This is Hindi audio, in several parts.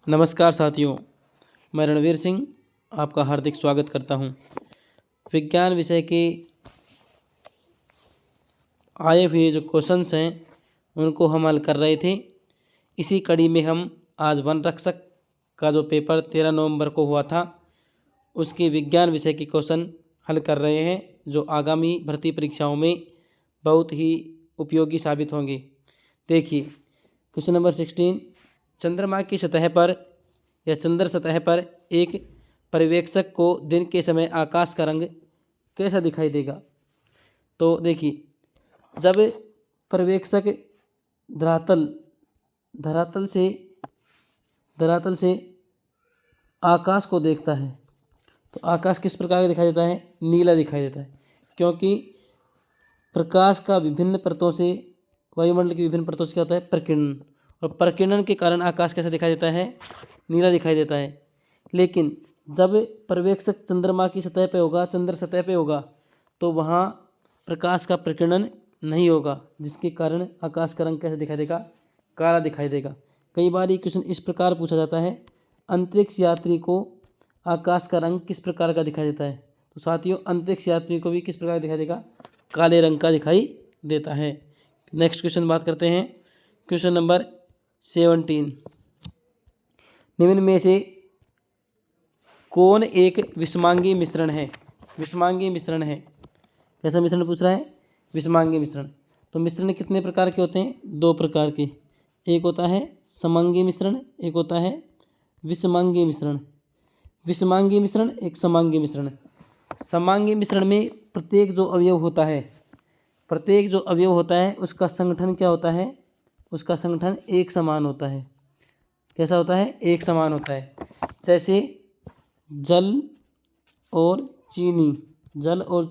नमस्कार साथियों, मैं रणवीर सिंह आपका हार्दिक स्वागत करता हूं। विज्ञान विषय के आए हुए जो क्वेश्चंस हैं उनको हम हल कर रहे थे। इसी कड़ी में हम आज वनरक्षक का जो पेपर 13 नवंबर को हुआ था उसके विज्ञान विषय के क्वेश्चन हल कर रहे हैं, जो आगामी भर्ती परीक्षाओं में बहुत ही उपयोगी साबित होंगे। देखिए क्वेश्चन नंबर 16, चंद्रमा की सतह पर या चंद्र सतह पर एक पर्यवेक्षक को दिन के समय आकाश का रंग कैसा दिखाई देगा। तो देखिए, जब पर्यवेक्षक धरातल से आकाश को देखता है तो आकाश किस प्रकार का दिखाई देता है? नीला दिखाई देता है, क्योंकि प्रकाश का विभिन्न परतों से, वायुमंडल की विभिन्न परतों से क्या होता है? प्रकीर्णन, और प्रकीर्णन के कारण आकाश कैसा दिखाई देता है? नीला दिखाई देता है। लेकिन जब पर्यवेक्षक चंद्रमा की सतह पे होगा, चंद्र सतह पे होगा, तो वहाँ प्रकाश का प्रकीर्णन नहीं होगा, जिसके कारण आकाश का रंग कैसा दिखाई देगा? काला दिखाई देगा। कई बार ये क्वेश्चन इस प्रकार पूछा जाता है, अंतरिक्ष यात्री को आकाश का रंग किस प्रकार का दिखाई देता है? तो साथियों, अंतरिक्ष यात्री को भी किस प्रकार दिखाई देगा? काले रंग का दिखाई देता है। नेक्स्ट क्वेश्चन बात करते हैं। क्वेश्चन नंबर 17, निम्न में से कौन एक विषमांगी मिश्रण है? विषमांगी मिश्रण है, कैसा मिश्रण पूछ रहा है? विषमांगी मिश्रण। तो मिश्रण कितने प्रकार के होते हैं? दो प्रकार के, एक होता है समांगी मिश्रण, एक होता है विषमांगी मिश्रण। विषमांगी मिश्रण, एक समांगी मिश्रण। समांगी मिश्रण में प्रत्येक जो अवयव होता है उसका संगठन क्या होता है? उसका संगठन एक समान होता है। कैसा होता है? एक समान होता है। जैसे जल और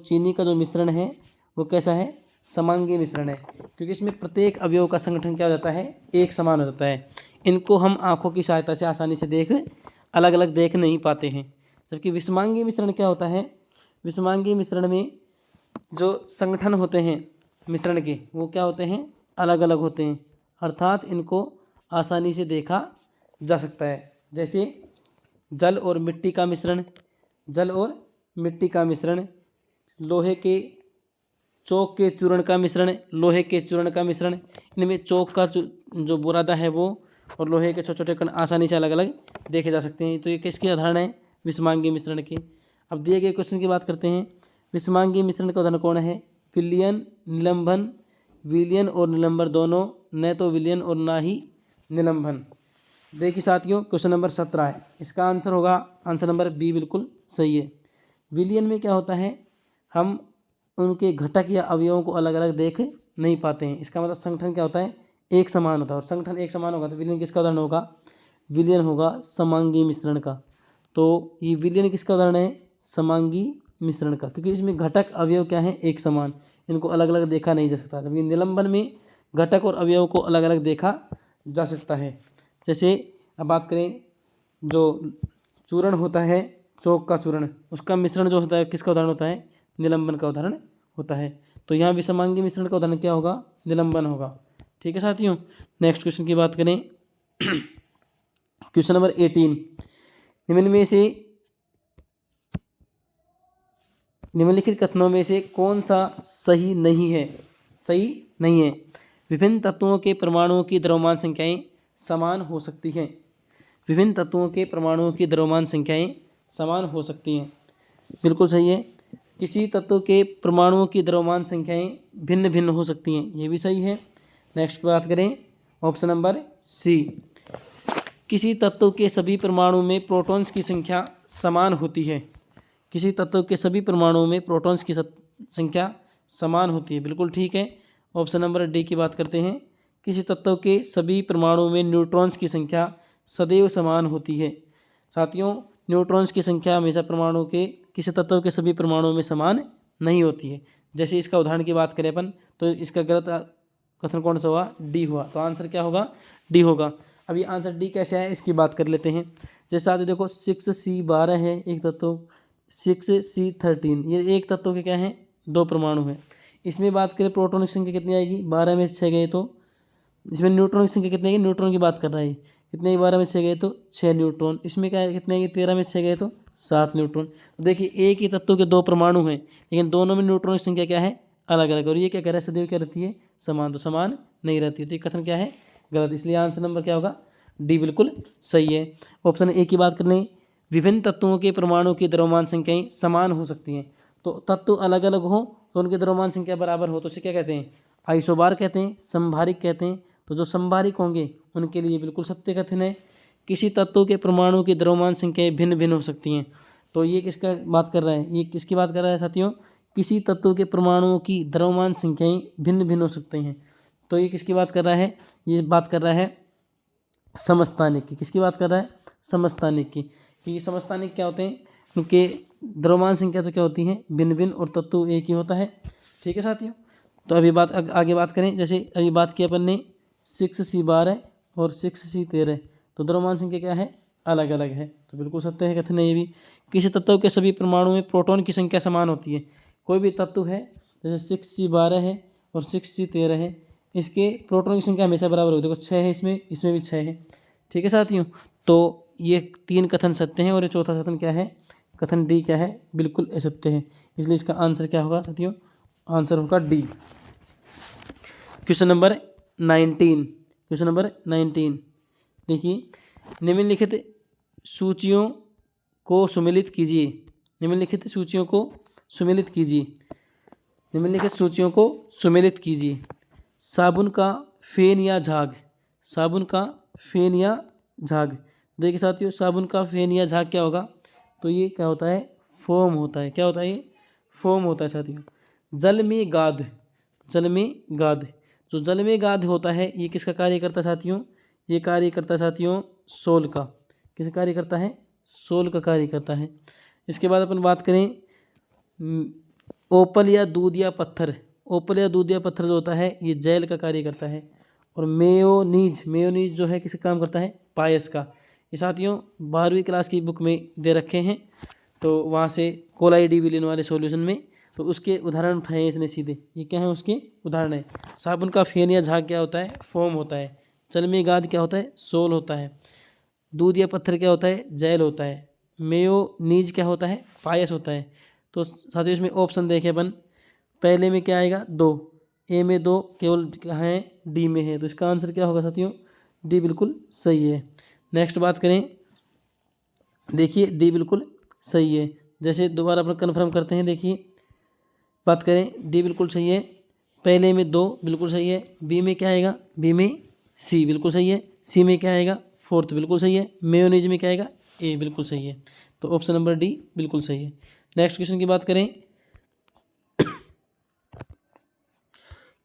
चीनी का जो मिश्रण है वो कैसा है? समांगी मिश्रण है, क्योंकि इसमें प्रत्येक अवयव का संगठन क्या हो जाता है? एक समान हो जाता है। इनको हम आँखों की सहायता से आसानी से अलग अलग देख नहीं पाते हैं। जबकि विषमांगी मिश्रण क्या होता है? विषमांगी मिश्रण में जो संगठन होते हैं मिश्रण के, वो क्या होते हैं? अलग अलग होते हैं, अर्थात इनको आसानी से देखा जा सकता है। जैसे जल और मिट्टी का मिश्रण, लोहे के चौक के चूर्ण का मिश्रण, इनमें चौक का जो बुरादा है वो और लोहे के छोटे छोटे कण आसानी से अलग अलग देखे जा सकते हैं। तो ये किसकी उदाहरण है? विषमांगी मिश्रण की। अब दिए गए क्वेश्चन की बात करते हैं। विषमांगी मिश्रण का उदाहरण कौन है? विलयन, निलंबन। विलयन और निलंबन दोनों, न तो विलयन और ना ही निलंबन। देखिए साथियों, क्वेश्चन नंबर 17 है, इसका आंसर नंबर बी बिल्कुल सही है। विलयन में क्या होता है? हम उनके घटक या अवयवों को अलग अलग देख नहीं पाते हैं। इसका मतलब संगठन क्या होता है? एक समान होता है, और संगठन एक समान होगा तो विलयन किसका उदाहरण होगा? विलयन होगा समांगी मिश्रण का। तो ये विलयन किसका उदाहरण है? समांगी मिश्रण का, क्योंकि इसमें घटक अवयव क्या है? एक समान, इनको अलग अलग देखा नहीं जा सकता। जबकि निलंबन में घटक और अवयव को अलग अलग देखा जा सकता है। जैसे अब बात करें, जो चूर्ण होता है, चौक का चूर्ण, उसका मिश्रण जो होता है किसका उदाहरण होता है? निलंबन का उदाहरण होता है। तो यहाँ विषमांगी मिश्रण का उदाहरण क्या होगा? निलंबन होगा। ठीक है साथियों, नेक्स्ट क्वेश्चन की बात करें। क्वेश्चन नंबर 18, निम्नलिखित कथनों में से कौन सा सही नहीं है? विभिन्न तत्वों के परमाणुओं की द्रव्यमान संख्याएं समान हो सकती हैं। विभिन्न तत्वों के परमाणुओं की द्रव्यमान संख्याएं समान हो सकती हैं, बिल्कुल सही है। किसी तत्व के परमाणुओं की द्रव्यमान संख्याएं भिन्न भिन्न हो सकती हैं, ये भी सही है। नेक्स्ट बात करें, ऑप्शन नंबर सी, किसी तत्व के सभी परमाणु में प्रोटॉन्स की संख्या समान होती है। किसी तत्व के सभी परमाणुओं में प्रोटॉन्स की संख्या समान होती है, बिल्कुल ठीक है। ऑप्शन नंबर डी की बात करते हैं, किसी तत्व के सभी परमाणुओं में न्यूट्रॉन्स की संख्या सदैव समान होती है। साथियों, न्यूट्रॉन्स की संख्या हमेशा परमाणु के किसी तत्व के सभी परमाणुओं में समान नहीं होती है। जैसे इसका उदाहरण की बात करें अपन, तो इसका गलत कथन कौन सा हुआ? डी हुआ। तो आंसर क्या होगा? डी होगा। अब ये आंसर डी कैसे आया इसकी बात कर लेते हैं। जैसे साथियों देखो, 6C12 है एक तत्व, 6C13, ये एक तत्व के क्या हैं? दो परमाणु हैं। इसमें बात करें प्रोटॉन की संख्या कितनी आएगी? 12 में 6 गए तो इसमें न्यूट्रॉन की संख्या कितनी आएगी? न्यूट्रॉन की बात कर रहा है, कितने 12 में 6 गए तो 6 न्यूट्रॉन। इसमें क्या है, कितने 13 में 6 गए तो 7 न्यूट्रॉन। तो देखिए एक ही तत्व के 2 परमाणु हैं, लेकिन दोनों में न्यूट्रॉन की संख्या क्या है, अलग अलग। और ये क्या कह रहा है, सदैव क्या रहती है, समान। तो समान नहीं रहती, तो ये कथन क्या है, गलत। इसलिए आंसर नंबर क्या होगा, डी बिल्कुल सही है। ऑप्शन ए की बात कर लें, विभिन्न तत्वों के परमाणु की द्रव्यमान संख्याएं समान हो सकती हैं। तो तत्व अलग अलग हो तो उनकी द्रव्यमान संख्या बराबर हो तो उसे क्या कहते हैं, आइसोबार कहते हैं, संभारिक कहते हैं। तो जो संभारिक होंगे उनके लिए बिल्कुल सत्य कथन है। किसी तत्व के परमाणु की द्रव्यमान संख्याएं भिन्न भिन्न हो सकती हैं। तो ये किसका बात कर रहा है, ये किसकी बात कर रहा है साथियों, किसी तत्व के परमाणुओं की द्रव्यमान संख्याएं भिन्न भिन्न हो सकती हैं। तो ये किसकी बात कर रहा है, ये बात कर रहा है समस्थानिक की। किसकी बात कर रहा है, समस्थानिक की। कि समस्थानिक क्या होते हैं, उनके द्रव्यमान संख्या तो क्या होती है, भिन्न भिन्न, और तत्व एक ही होता है। ठीक है साथियों। तो अभी बात आगे बात करें, जैसे अभी बात की अपन ने 6C12 और 6C13, तो द्रव्यमान संख्या क्या है, अलग अलग है। तो बिल्कुल सत्य है कथन है ये भी। किसी तत्व के सभी परमाणु में प्रोटॉन की संख्या समान होती है। कोई भी तत्व है जैसे 6C12 है और 6C13 है, इसके प्रोटॉन की संख्या हमेशा बराबर होती है। देखो 6 है इसमें, इसमें भी 6 है। ठीक है साथियों। तो ये 3 कथन सत्य हैं, और ये चौथा कथन क्या है, कथन डी क्या है, बिल्कुल असत्य है। इसलिए इसका आंसर क्या होगा साथियों, आंसर होगा D. Question number 19, question number 19 देखिए, निम्नलिखित सूचियों को सुमेलित कीजिए। निम्नलिखित सूचियों को सुमेलित कीजिए। निम्नलिखित सूचियों को सुमेलित कीजिए। साबुन का फेन या झाग, साबुन का फेन या झाग। देखिए साथियों, साबुन का फेन या झाग क्या होगा, तो ये क्या होता है, फोम होता है। क्या होता है, ये फोम होता है साथियों। जल में गाद, जल में गाद, जो जल में गाद होता है ये किसका कार्य करता है साथियों, ये कार्य करता है साथियों सोल का। किसका कार्य करता है, सोल का कार्य करता है। इसके बाद अपन बात करें ओपल या दूध या पत्थर। ओपल या दूध या पत्थर जो होता है ये जेल का कार्य करता है। और मेयोनीज, मेयोनीज जो है किसका काम करता है, पायस का। ये साथियों 12वीं क्लास की बुक में दे रखे हैं, तो वहाँ से कोलाइडी विलियन वाले सॉल्यूशन में, तो उसके उदाहरण उठाए इसने सीधे। ये क्या है, उसके उदाहरण है। साबुन का फेन या झाग क्या होता है, फोम होता है। जल में गाद क्या होता है, सोल होता है। दूध या पत्थर क्या होता है, जेल होता है। मेयोनीज क्या होता है, पायस होता है। तो साथियों इसमें ऑप्शन देखें अपन, पहले में क्या आएगा, 2, ए में 2 केवल कहाँ है, डी में है। तो इसका आंसर क्या होगा साथियों, डी बिल्कुल सही है। नेक्स्ट बात करें, देखिए डी बिल्कुल सही है। जैसे दोबारा अपन कन्फर्म करते हैं, देखिए बात करें, डी बिल्कुल सही है। पहले में 2 बिल्कुल सही है। बी में क्या आएगा, बी में सी बिल्कुल सही है। सी में क्या आएगा, 4th बिल्कुल सही है। मेयोनीज में क्या आएगा, ए बिल्कुल सही है। तो ऑप्शन नंबर डी बिल्कुल सही है। नेक्स्ट क्वेश्चन की बात करें,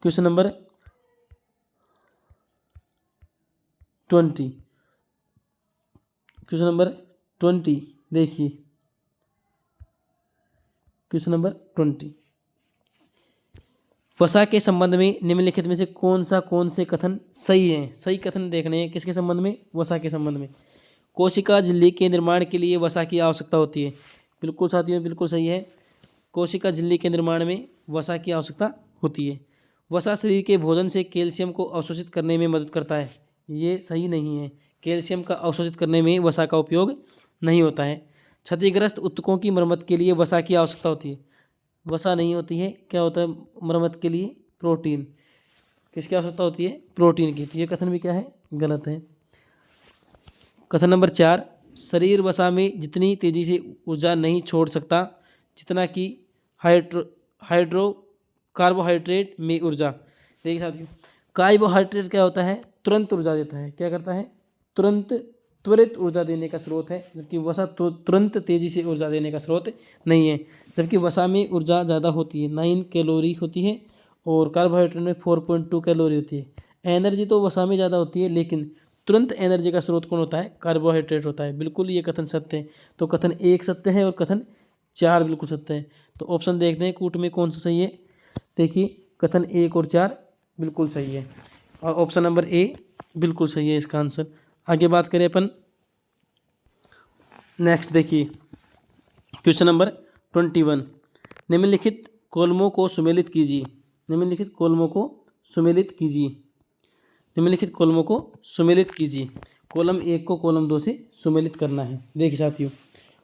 क्वेश्चन नंबर 20, क्वेश्चन नंबर 20 देखिए, क्वेश्चन नंबर 20, वसा के संबंध में निम्नलिखित में से कौन से कथन सही हैं। सही कथन देखने हैं किसके संबंध में, वसा के संबंध में। कोशिका झिल्ली के निर्माण के लिए वसा की आवश्यकता होती है। बिल्कुल साथियों बिल्कुल सही है। कोशिका झिल्ली के निर्माण में वसा की आवश्यकता होती है। वसा शरीर के भोजन से कैल्शियम को अवशोषित करने में मदद करता है। ये सही नहीं है, कैल्शियम का अवशोषित करने में वसा का उपयोग नहीं होता है। क्षतिग्रस्त ऊतकों की मरम्मत के लिए वसा की आवश्यकता होती है। वसा नहीं होती है, क्या होता है मरम्मत के लिए, प्रोटीन। किसकी आवश्यकता होती है, प्रोटीन की। तो ये कथन भी क्या है, गलत है। कथन नंबर 4, शरीर वसा में जितनी तेजी से ऊर्जा नहीं छोड़ सकता जितना कि कार्बोहाइड्रेट में ऊर्जा। देखिए साथियों, कार्बोहाइड्रेट क्या होता है, तुरंत ऊर्जा देता है। क्या करता है, त्वरित ऊर्जा देने का स्रोत है, जबकि वसा तुरंत तेजी से ऊर्जा देने का स्रोत नहीं है। जबकि वसा में ऊर्जा ज़्यादा होती है, 9 कैलोरी होती है, और कार्बोहाइड्रेट में 4.2 कैलोरी होती है। एनर्जी तो वसा में ज़्यादा होती है, लेकिन तुरंत एनर्जी का स्रोत कौन होता है, कार्बोहाइड्रेट होता है। बिल्कुल ये कथन सत्य है। तो कथन 1 सत्य है और कथन 4 बिल्कुल सत्य है। तो ऑप्शन देखते हैं कूट में कौन सा सही है। देखिए कथन 1 और 4 बिल्कुल सही है, और ऑप्शन नंबर ए बिल्कुल सही है इसका आंसर। आगे बात करें अपन, नेक्स्ट देखिए क्वेश्चन नंबर 21, निम्नलिखित कॉलमों को सुमेलित कीजिए। निम्नलिखित कॉलमों को सुमेलित कीजिए। निम्नलिखित कॉलमों को सुमेलित कीजिए। कॉलम 1 को कॉलम 2 से सुमेलित करना है। देखिए साथियों,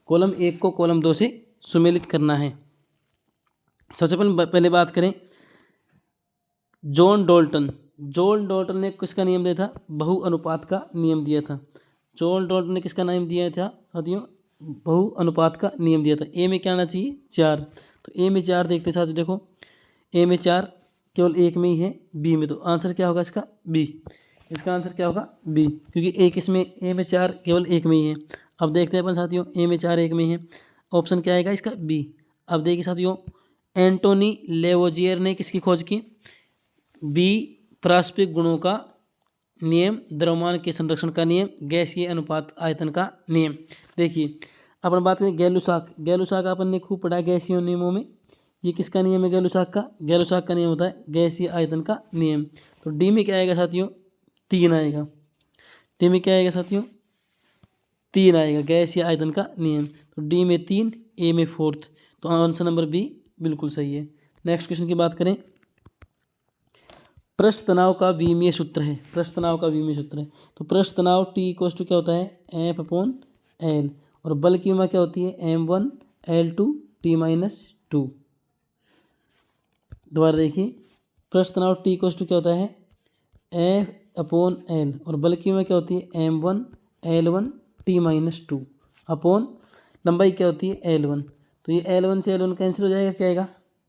कॉलम 1 को कॉलम 2 से सुमेलित करना है। सबसे पहले बात करें जॉन डॉल्टन ने किसका नियम दिया था? बहु अनुपात का नियम दिया था। जॉन डॉल्टन ने किसका नियम दिया था साथियों? बहु अनुपात का नियम दिया था। ए में क्या आना चाहिए? 4। तो ए में 4 देखते साथियों, देखो ए में 4 केवल एक में ही है, बी में, तो आंसर क्या होगा इसका? बी। इसका आंसर क्या होगा? बी, क्योंकि एक इसमें ए में 4 केवल एक में ही है। अब देखते हैं अपन साथियों, ए में 4 एक में ही है, ऑप्शन क्या आएगा इसका? बी। अब देखिए साथियों, एंटोनी लेवोजियर ने किसकी खोज की? बी, पारस्परिक गुणों का नियम, द्रव्यमान के संरक्षण का नियम, गैसीय अनुपात आयतन का नियम। देखिए अपन बात करें गैलुसाक अपन ने खूब पढ़ा गैसीय नियमों में। ये किसका नियम है? गैलुसाक का। गैलुसाक का नियम होता है गैसीय आयतन का नियम। तो डी में क्या आएगा साथियों? 3 आएगा। डी में क्या आएगा साथियों? 3 आएगा, गैसीय आयतन का नियम। तो डी में 3, ए में 4, तो आंसर नंबर बी बिल्कुल सही है। नेक्स्ट क्वेश्चन की बात करें, पृष्ठ तनाव का विमीय सूत्र है। पृष्ठ तनाव का विमीय सूत्र है, तो पृष्ठ तनाव T इक्वल्स टू क्या होता है? F/L, और बल की विमा क्या होती है? M1L2 T-2। दोबारा देखिए, पृष्ठ तनाव T इक्वल्स टू क्या होता है? F/L, और बल की विमा क्या होती है? M1L1 T-2 अपॉन लंबाई क्या होती है? L1। तो ये L1 से L1 कैंसिल हो जाएगा, क्या आएगा?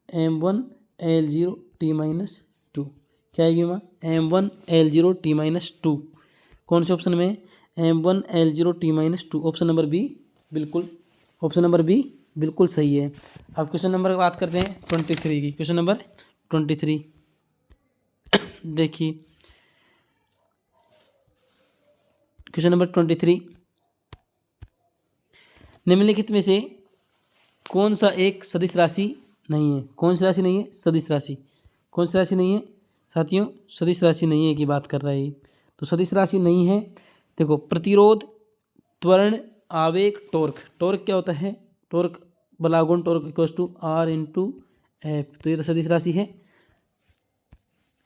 M1L0 T-2। क्या आएगी माँ? M1L0 T-2। कौन से ऑप्शन में? M1L0 T-2, option number B बिल्कुल, ऑप्शन नंबर बी बिल्कुल सही है। अब क्वेश्चन नंबर बात करते हैं 23 की। क्वेश्चन नंबर 23 देखिए, क्वेश्चन नंबर 23, निम्नलिखित में से कौन सा एक सदिश राशि नहीं है? कौन सी राशि नहीं है? सदिश राशि। कौन सी राशि नहीं है साथियों? सदिश राशि नहीं है की बात कर रहा है। तो सदिश राशि नहीं है, देखो, प्रतिरोध, त्वरण, आवेग, टॉर्क। टॉर्क क्या होता है? टॉर्क बलागुण टॉर्क इक्वल्स टू R/F। तो ये सदिश राशि है,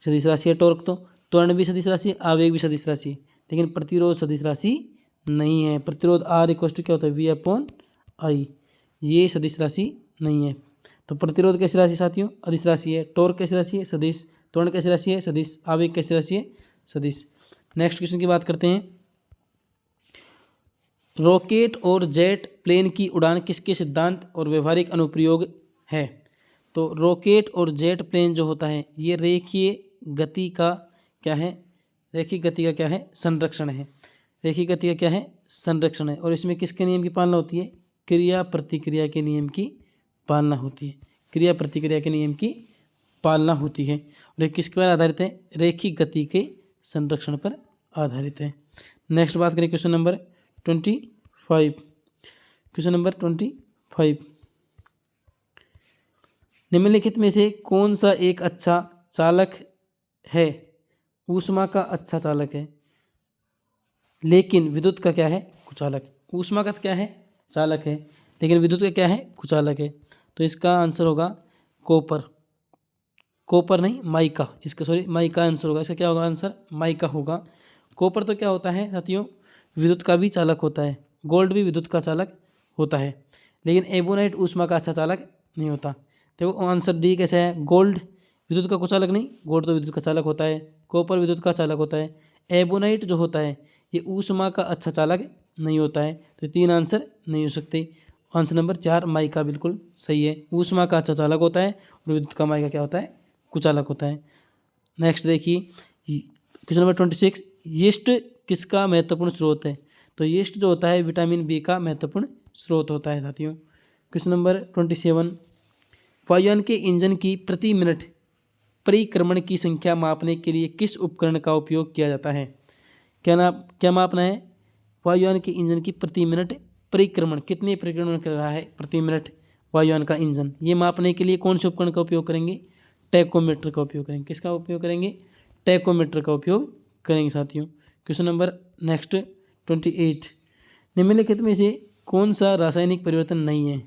सदिश राशि है टॉर्क। तो त्वरण भी सदिश राशि है, आवेग भी सदिश राशि है, लेकिन प्रतिरोध सदिश राशि नहीं है। प्रतिरोध R इक्वल्स टू क्या होता है? V/I। ये सदिश राशि नहीं है। तो प्रतिरोध कैसी राशि साथियों? अदिश राशि है। टॉर्क कैसी राशि है? सदिश। त्वरण कैसी राशि है? सदिश। आवेग कैसी राशि है? सदिश। नेक्स्ट क्वेश्चन की बात करते हैं, रॉकेट और जेट प्लेन की उड़ान किसके सिद्धांत और व्यवहारिक अनुप्रयोग है? तो रॉकेट और जेट प्लेन जो होता है ये रेखीय गति का क्या है? रेखीय गति का क्या है? संरक्षण है। रेखीय गति का क्या है? संरक्षण है। और इसमें किसके नियम की पालना होती है? क्रिया प्रतिक्रिया के नियम की पालना होती है। क्रिया प्रतिक्रिया के नियम की पालना होती है। और ये किस पर आधारित है? रेखीय गति के संरक्षण पर आधारित है। नेक्स्ट बात करें क्वेश्चन नंबर 25। क्वेश्चन नंबर 25, निम्नलिखित में से कौन सा एक अच्छा चालक है? ऊष्मा का अच्छा चालक है, लेकिन विद्युत का क्या है? कुचालक। ऊष्मा का क्या है? चालक है, लेकिन विद्युत का क्या है? कुचालक है। तो इसका आंसर होगा कॉपर। कॉपर नहीं, माइका। इसका सॉरी माइका आंसर होगा। इसका क्या होगा आंसर? माइका होगा। कॉपर तो क्या होता है साथियों? विद्युत का भी चालक होता है। गोल्ड भी विद्युत का चालक होता है, लेकिन एबोनाइट ऊष्मा का अच्छा चालक नहीं होता। देखो आंसर डी कैसा है? गोल्ड विद्युत का कुचालक नहीं, गोल्ड तो विद्युत का चालक होता है, कॉपर विद्युत का चालक होता है। एबोनाइट जो होता है ये ऊष्मा का अच्छा चालक नहीं होता है। तो 3 आंसर नहीं हो सकते। आंसर नंबर 4 माइका बिल्कुल सही है। ऊष्मा का अच्छा चालक होता है और विद्युत का माइका क्या होता है? कुचालक होता है। नेक्स्ट देखिए क्वेश्चन नंबर 26, यीस्ट किसका महत्वपूर्ण स्रोत है? तो यीस्ट जो होता है विटामिन बी का महत्वपूर्ण स्रोत होता है साथियों। क्वेश्चन नंबर 27, वायुयान के इंजन की प्रति मिनट परिक्रमण की संख्या मापने के लिए किस उपकरण का उपयोग किया जाता है? क्या मापना है? वायुयान के इंजन की प्रति मिनट परिक्रमण, कितने परिक्रमण कर रहा है प्रति मिनट वायुयान का इंजन, ये मापने के लिए कौन से उपकरण का उपयोग करेंगे? टैकोमीटर का उपयोग करेंगे। किसका उपयोग करेंगे? टैकोमीटर का उपयोग करेंगे साथियों। क्वेश्चन नंबर नेक्स्ट 28, निम्नलिखित में से कौन सा रासायनिक परिवर्तन नहीं है?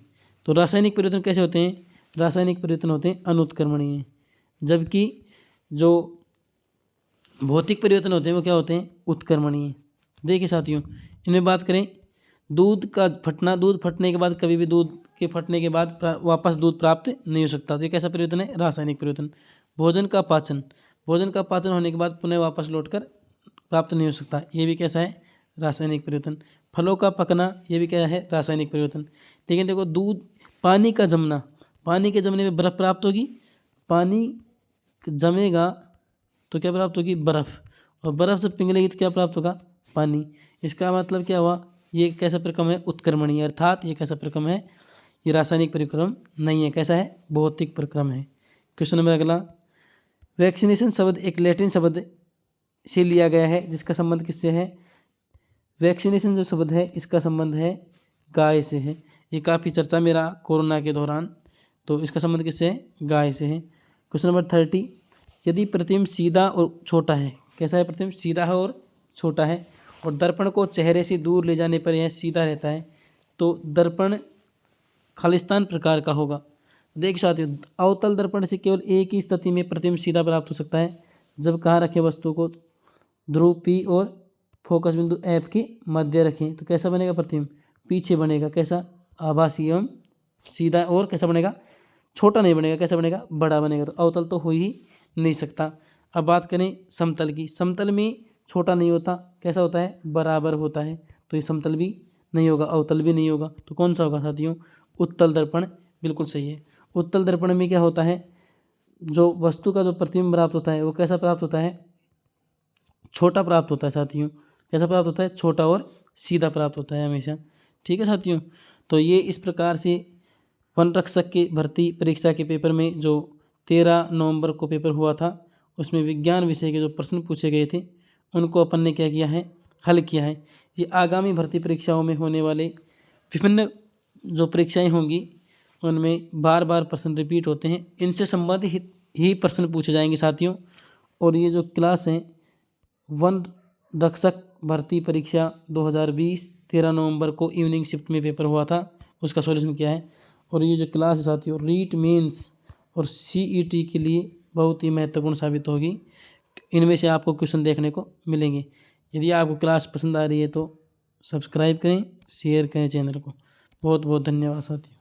तो रासायनिक परिवर्तन कैसे होते हैं? रासायनिक परिवर्तन होते हैं अनुत्क्रमणीय, जबकि जो भौतिक परिवर्तन होते हैं वो क्या होते हैं? उत्क्रमणीय। देखिए साथियों, इनमें बात करें दूध का फटना, दूध फटने के बाद कभी भी दूध के फटने के बाद वापस दूध प्राप्त नहीं हो सकता। तो ये कैसा परिवर्तन है? रासायनिक परिवर्तन। भोजन का पाचन, भोजन का पाचन होने के बाद पुनः वापस लौटकर प्राप्त नहीं हो सकता, ये भी कैसा है? रासायनिक परिवर्तन। फलों का पकना, ये भी क्या है? रासायनिक परिवर्तन। लेकिन देखो दूध, पानी का जमना, पानी के जमने में बर्फ प्राप्त होगी, पानी जमेगा तो क्या प्राप्त होगी? बर्फ, और बर्फ जब पिघलेगी तो क्या प्राप्त होगा? पानी। इसका मतलब क्या हुआ? ये कैसा प्रक्रम है? उत्क्रमणीय, अर्थात ये कैसा प्रक्रम है? ये रासायनिक परिक्रम नहीं है, कैसा है? भौतिक परिक्रम है। क्वेश्चन नंबर अगला, वैक्सीनेशन शब्द एक लैटिन शब्द से लिया गया है जिसका संबंध किससे है? वैक्सीनेशन जो शब्द है इसका संबंध है गाय से है। ये काफ़ी चर्चा मेरा कोरोना के दौरान, तो इसका संबंध किससे है? गाय से है। क्वेश्चन नंबर 30, यदि प्रतिबिंब सीधा और छोटा है, कैसा है प्रतिबिंब? सीधा है और छोटा है, और दर्पण को चेहरे से दूर ले जाने पर यह सीधा रहता है, तो दर्पण खालिस्तान प्रकार का होगा। देख साथियों, अवतल दर्पण से केवल एक ही स्थिति में प्रतिबिंब सीधा प्राप्त हो सकता है, जब कहाँ रखे वस्तु को? ध्रुव P और फोकस बिंदु F के मध्य रखें, तो कैसा बनेगा प्रतिबिंब? पीछे बनेगा। कैसा? आभासी एवं सीधा, और कैसा बनेगा? छोटा नहीं बनेगा, कैसा बनेगा? बड़ा बनेगा। तो अवतल तो हो ही नहीं सकता। अब बात करें समतल की, समतल में छोटा नहीं होता, कैसा होता है? बराबर होता है, तो ये समतल भी नहीं होगा, अवतल भी नहीं होगा, तो कौन सा होगा साथियों? उत्तल दर्पण बिल्कुल सही है। उत्तल दर्पण में क्या होता है? जो वस्तु का जो प्रतिबिंब प्राप्त होता है वो कैसा प्राप्त होता है? छोटा प्राप्त होता है साथियों। कैसा प्राप्त होता है? छोटा और सीधा प्राप्त होता है हमेशा। ठीक है साथियों, तो ये इस प्रकार से वन रक्षक के भर्ती परीक्षा के पेपर में जो 13 नवंबर को पेपर हुआ था, उसमें विज्ञान विषय के जो प्रश्न पूछे गए थे उनको अपन ने क्या किया है? हल किया है। ये आगामी भर्ती परीक्षाओं में होने वाले विभिन्न जो परीक्षाएं होंगी उनमें बार बार प्रश्न रिपीट होते हैं, इनसे संबंधित ही प्रश्न पूछे जाएंगे साथियों। और ये जो क्लास हैं वन रक्षक भर्ती परीक्षा 2020 13 नवंबर को इवनिंग शिफ्ट में पेपर हुआ था, उसका सॉल्यूशन किया है। और ये जो क्लास है साथियों रीट मेंस और CET के लिए बहुत ही महत्वपूर्ण साबित होगी। इनमें से आपको क्वेश्चन देखने को मिलेंगे। यदि आपको क्लास पसंद आ रही है तो सब्सक्राइब करें, शेयर करें चैनल को। बहुत बहुत धन्यवाद साथियों।